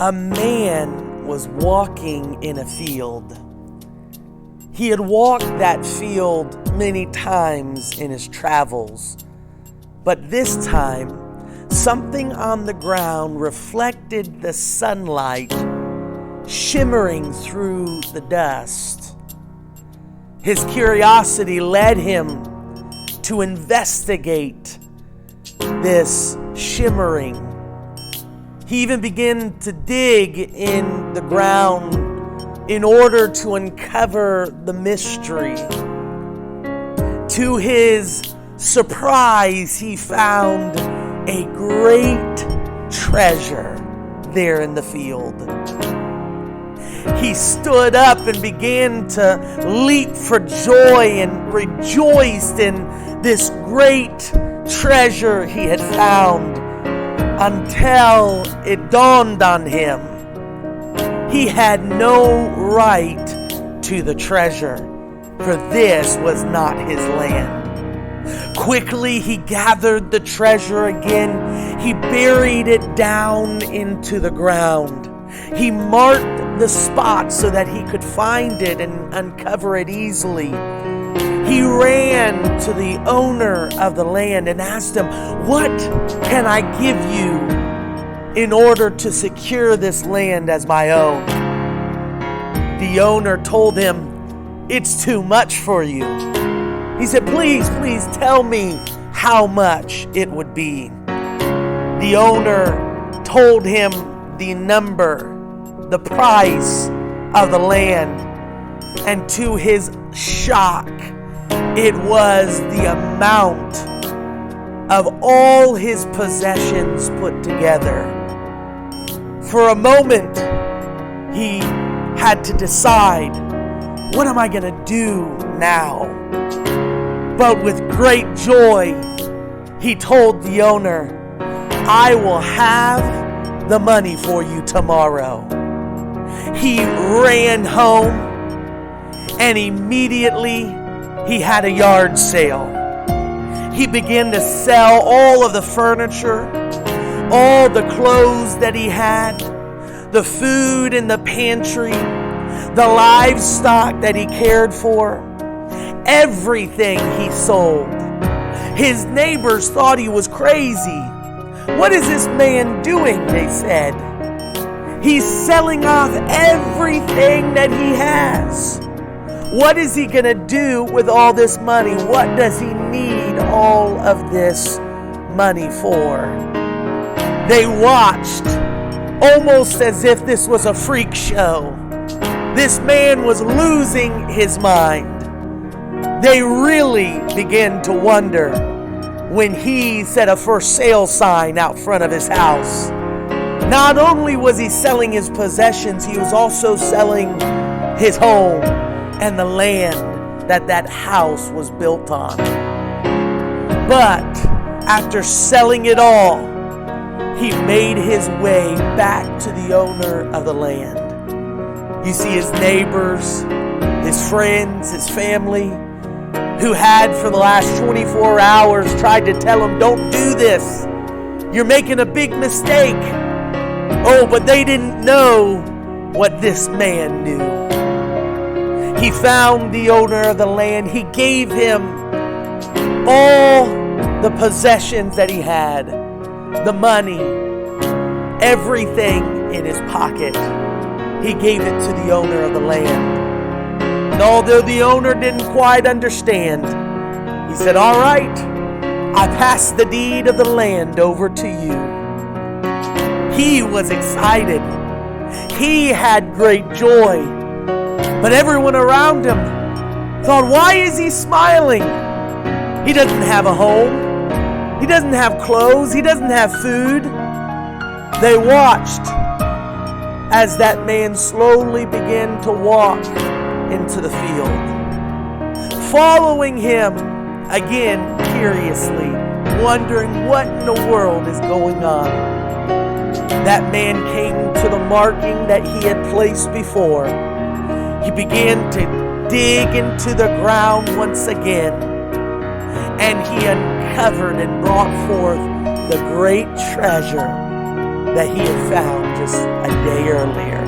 A man was walking in a field. He had walked that field many times in his travels, but this time, something on the ground reflected the sunlight shimmering through the dust. His curiosity led him to investigate this shimmering. He even began to dig in the ground in order to uncover the mystery. To his surprise, he found a great treasure there in the field. He stood up and began to leap for joy and rejoiced in this great treasure he had found, until it dawned on him he had no right to the treasure, for this was not his land. Quickly he gathered the treasure again. He buried it down into the ground. He marked the spot so that he could find it and uncover it easily. He ran to the owner of the land and asked him, "What can I give you in order to secure this land as my own?" The owner told him, "It's too much for you." He said, please tell me how much it would be." The owner told him the number, the price of the land, and to his shock, it was the amount of all his possessions put together. For a moment, he had to decide, what am I going to do now? But with great joy, he told the owner, "I will have the money for you tomorrow." He ran home and immediately he had a yard sale. He began to sell all of the furniture, all the clothes that he had, the food in the pantry, the livestock that he cared for, everything he sold. His neighbors thought he was crazy. "What is this man doing?" they said. "He's selling off everything that he has. What is he going to do with all this money? What does he need all of this money for?" They watched almost as if this was a freak show. This man was losing his mind. They really began to wonder when he set a for sale sign out front of his house. Not only was he selling his possessions, he was also selling his home and the land that house was built on. But after selling it all, he made his way back to the owner of the land. You see, his neighbors, his friends, his family, who had for the last 24 hours tried to tell him, "Don't do this. You're making a big mistake." Oh, but they didn't know what this man knew. He found the owner of the land. He gave him all the possessions that he had, the money, everything in his pocket. He gave it to the owner of the land. And although the owner didn't quite understand, he said, "All right, I pass the deed of the land over to you." He was excited. He had great joy. But everyone around him thought, why is he smiling? He doesn't have a home. He doesn't have clothes. He doesn't have food. They watched as that man slowly began to walk into the field, following him again curiously, wondering what in the world is going on. That man came to the marking that he had placed before. He began to dig into the ground once again, and he uncovered and brought forth the great treasure that he had found just a day earlier.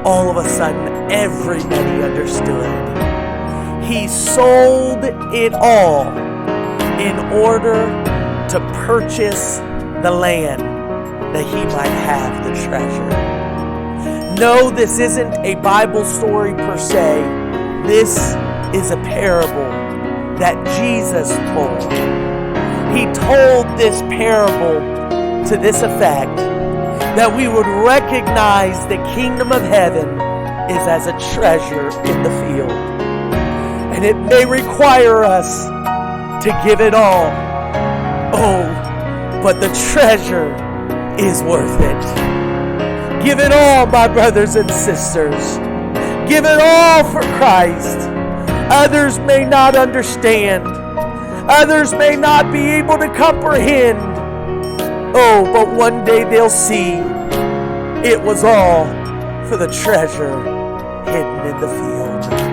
All of a sudden, everybody understood. He sold it all in order to purchase the land that he might have the treasure. No, this isn't a Bible story per se. This is a parable that Jesus told. He told this parable to this effect, that we would recognize the kingdom of heaven is as a treasure in the field. And it may require us to give it all. Oh, but the treasure is worth it. Give it all, my brothers and sisters. Give it all for Christ. Others may not understand. Others may not be able to comprehend. Oh, but one day they'll see it was all for the treasure hidden in the field.